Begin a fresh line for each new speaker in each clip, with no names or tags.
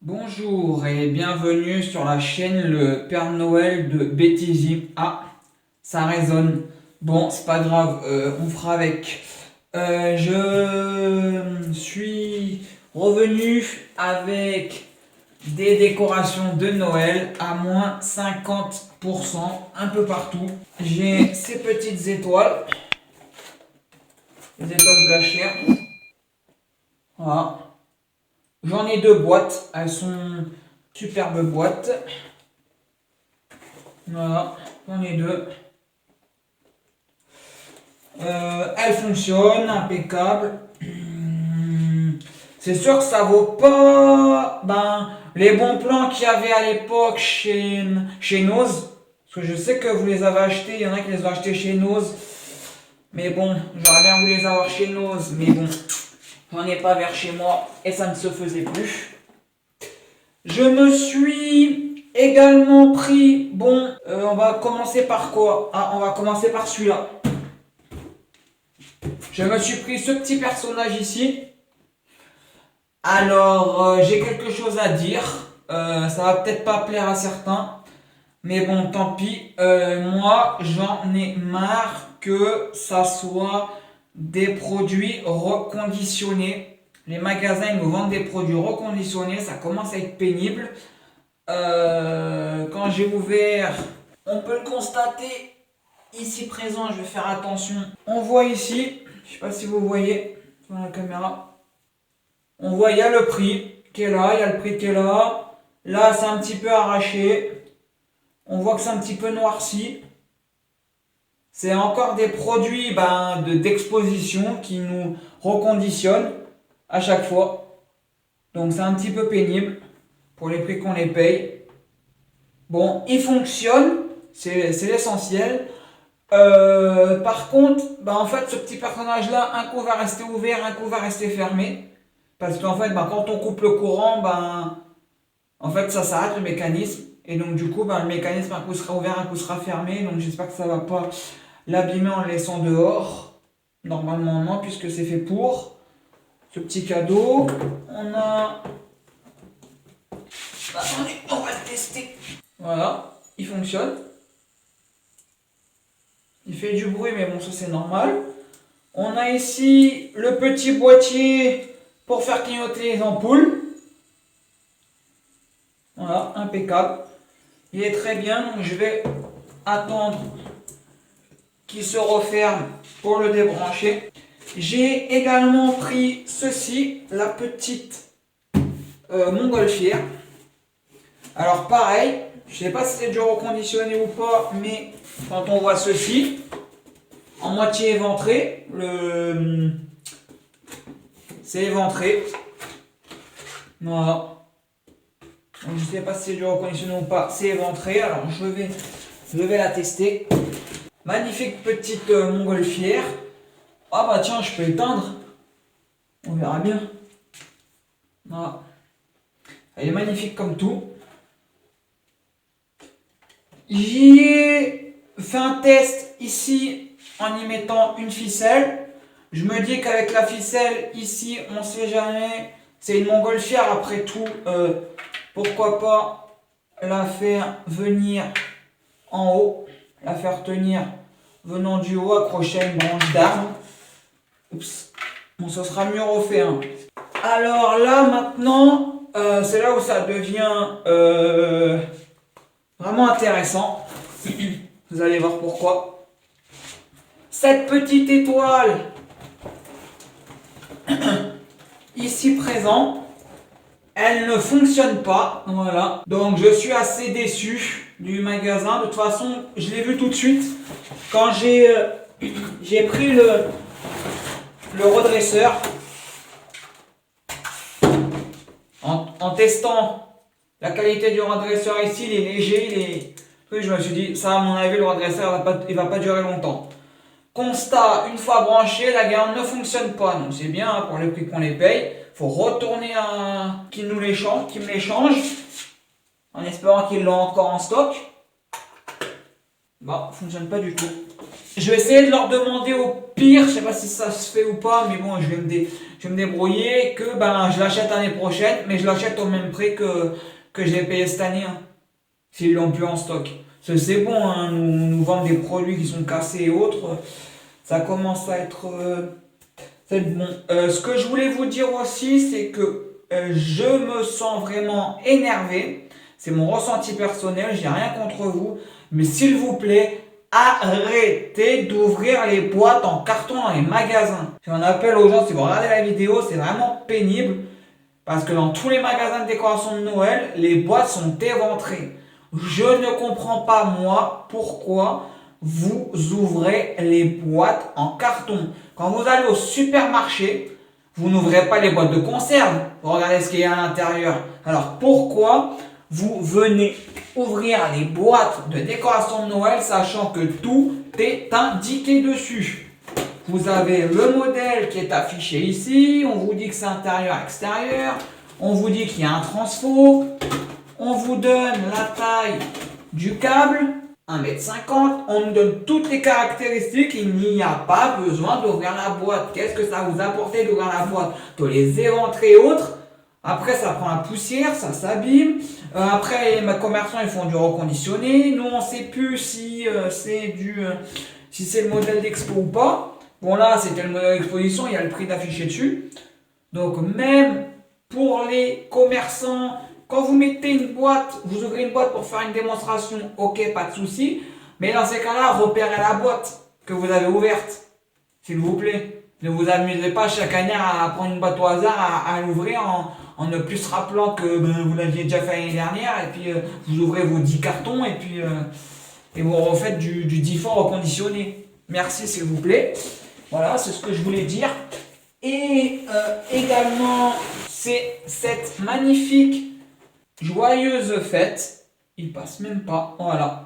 Bonjour et bienvenue sur la chaîne Le Père Noël de Bêtisie. Ah, ça résonne. Bon, c'est pas grave, on fera avec. Je suis revenu avec des décorations de Noël à moins 50% un peu partout. J'ai ces petites étoiles, les étoiles Blachère. Voilà. J'en ai deux boîtes, elles sont superbes boîtes. Voilà, j'en ai deux. Elles fonctionnent, impeccable. C'est sûr que ça vaut pas les bons plans qu'il y avait à l'époque chez Noz. Parce que je sais que vous les avez achetés, il y en a qui les ont achetés chez Noz. Mais bon, j'aurais bien voulu les avoir chez Noz, mais bon, j'en ai pas vers chez moi et ça ne se faisait plus. Je me suis également pris, on va commencer par quoi? Ah, on va commencer par celui-là. Je me suis pris ce petit personnage ici. Alors, j'ai quelque chose à dire. Ça va peut-être pas plaire à certains. Mais bon, tant pis. Moi, j'en ai marre que ça soit des produits reconditionnés. Les magasins, ils nous vendent des produits reconditionnés. Ça commence à être pénible. Quand j'ai ouvert, on peut le constater ici présent, je vais faire attention. On voit ici, je sais pas si vous voyez sur la caméra, on voit il y a le prix qui est là, il y a le prix qui est là. Là, c'est un petit peu arraché. On voit que c'est un petit peu noirci. C'est encore des produits d'exposition qui nous reconditionnent à chaque fois. Donc c'est un petit peu pénible pour les prix qu'on les paye. Bon, il fonctionne, c'est l'essentiel. Par contre, en fait, ce petit personnage-là, un coup va rester ouvert, un coup va rester fermé. Parce qu'en fait, quand on coupe le courant, en fait, ça s'arrête le mécanisme. Et donc, du coup, le mécanisme, un coup sera ouvert, un coup sera fermé. Donc, j'espère que ça va pas l'abîmer en le laissant dehors. Normalement, non, puisque c'est fait pour. Ce petit cadeau. On a. Attendez, on va le tester. Voilà, il fonctionne. Il fait du bruit, mais bon, ça c'est normal. On a ici le petit boîtier pour faire clignoter les ampoules. Voilà, impeccable. Il est très bien, donc je vais attendre qu'il se referme pour le débrancher. J'ai également pris ceci, la petite montgolfière. Alors pareil, je ne sais pas si c'est du reconditionné ou pas, mais quand on voit ceci, en moitié éventré, c'est éventré. Voilà. Donc, je ne sais pas si c'est du reconditionné ou pas, c'est éventré. Alors je vais la tester. Magnifique petite montgolfière. Ah tiens, je peux éteindre. On verra bien. Voilà. Elle est magnifique comme tout. J'y ai fait un test ici en y mettant une ficelle. Je me dis qu'avec la ficelle ici, on ne sait jamais. C'est une montgolfière après tout. Pourquoi pas la faire venir en haut, la faire tenir venant du haut, accrocher à une branche d'arbre. Oups. Bon, ça sera mieux refait. Hein. Alors là, maintenant, c'est là où ça devient vraiment intéressant. Vous allez voir pourquoi. Cette petite étoile ici présente, elle ne fonctionne pas. Voilà. Donc je suis assez déçu du magasin. De toute façon, je l'ai vu tout de suite quand j'ai pris le redresseur. En testant la qualité du redresseur ici, il est léger, je me suis dit, ça à mon avis, le redresseur il va pas durer longtemps. Constat, une fois branché, la garde ne fonctionne pas. Donc c'est bien hein, pour le prix qu'on les paye. Faut retourner qu'il me les change, en espérant qu'ils l'ont encore en stock. Fonctionne pas du tout. Je vais essayer de leur demander au pire, je sais pas si ça se fait ou pas, mais bon, je vais me débrouiller, que je l'achète l'année prochaine, mais je l'achète au même prix que j'ai payé cette année, hein, s'ils l'ont plus en stock. Parce que c'est bon, hein, nous vendre des produits qui sont cassés et autres, ça commence à être bon. Ce que je voulais vous dire aussi, c'est que je me sens vraiment énervé. C'est mon ressenti personnel, j'ai rien contre vous, mais s'il vous plaît, arrêtez d'ouvrir les boîtes en carton dans les magasins. J'en appelle aux gens, si vous regardez la vidéo, c'est vraiment pénible. Parce que dans tous les magasins de décoration de Noël, les boîtes sont éventrées. Je ne comprends pas, moi, pourquoi vous ouvrez les boîtes en carton. Quand vous allez au supermarché, vous n'ouvrez pas les boîtes de conserve. Vous regardez ce qu'il y a à l'intérieur. Alors pourquoi vous venez ouvrir les boîtes de décoration de Noël sachant que tout est indiqué dessus? Vous avez le modèle qui est affiché ici, on vous dit que c'est intérieur-extérieur, on vous dit qu'il y a un transfo, on vous donne la taille du câble, 1,50 m, on nous donne toutes les caractéristiques, il n'y a pas besoin d'ouvrir la boîte. Qu'est-ce que ça vous apporte d'ouvrir la boîte? De les éventrer et autres. Après, ça prend la poussière, ça s'abîme. Après, les commerçants, ils font du reconditionné. Nous, on ne sait plus si c'est le modèle d'expo ou pas. Bon, là, c'était le modèle d'exposition, il y a le prix d'affiché dessus. Donc, même pour les commerçants, quand vous mettez une boîte, vous ouvrez une boîte pour faire une démonstration, ok, pas de souci. Mais dans ces cas-là, repérez la boîte que vous avez ouverte, s'il vous plaît. Ne vous amusez pas chaque année à prendre une boîte au hasard, à l'ouvrir en ne plus se rappelant que vous l'aviez déjà fait l'année dernière. Et puis, vous ouvrez vos 10 cartons et puis et vous refaites du 10 fois reconditionné. Merci, s'il vous plaît. Voilà, c'est ce que je voulais dire. Et également, c'est cette magnifique joyeuse fête. Il passe même pas. Voilà.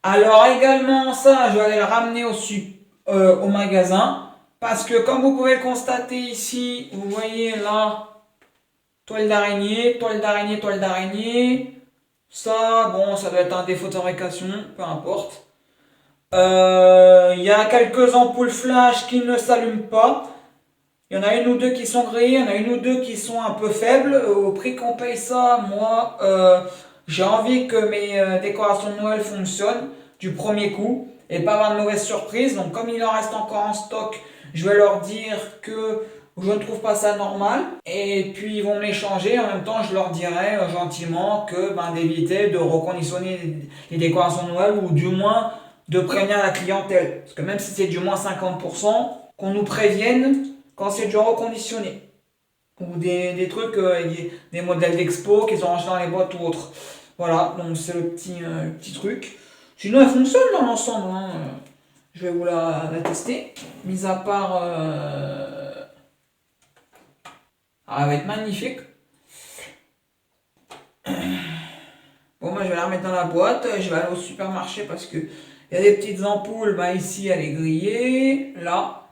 Alors également, ça, je vais aller le ramener au magasin. Parce que comme vous pouvez le constater ici, vous voyez là, toile d'araignée, toile d'araignée, toile d'araignée. Ça, bon, ça doit être un défaut de fabrication, peu importe. Il y a quelques ampoules flash qui ne s'allument pas. Il y en a une ou deux qui sont grillées, il y en a une ou deux qui sont un peu faibles. Au prix qu'on paye ça, moi, j'ai envie que mes décorations de Noël fonctionnent du premier coup et pas avoir de mauvaises surprises. Donc comme il en reste encore en stock, je vais leur dire que je ne trouve pas ça normal. Et puis ils vont me les changer. En même temps, je leur dirai gentiment que d'éviter de reconditionner les décorations de Noël ou du moins de prévenir la clientèle. Parce que même si c'est du moins 50%, qu'on nous prévienne quand c'est du reconditionné. Ou des trucs, des modèles d'expo qui sont rangés dans les boîtes ou autres. Voilà, donc c'est le petit truc. Sinon, elle fonctionne dans l'ensemble. Hein. Je vais vous la tester. Mis à part... elle va être magnifique. Bon, moi je vais la remettre dans la boîte. Je vais aller au supermarché parce que il y a des petites ampoules. Ici, elle est grillée. Là.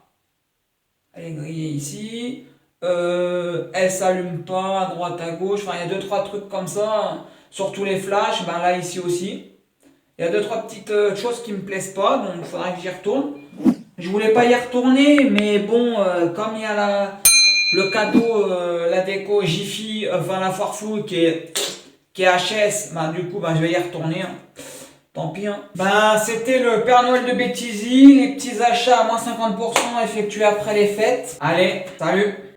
Elle est grillée ici. Elle s'allume pas à droite à gauche. Enfin, il y a 2-3 trucs comme ça. Sur tous les flashs. Là, ici aussi. Il y a 2-3 petites choses qui me plaisent pas. Donc, il faudra que j'y retourne. Je voulais pas y retourner. Mais bon, comme il y a le cadeau, la déco Jiffy, la foire floue qui est HS, du coup, je vais y retourner. Hein. Tant pis. Hein. C'était le Père Noël de Béthisy, les petits achats à moins 50% effectués après les fêtes. Allez, salut!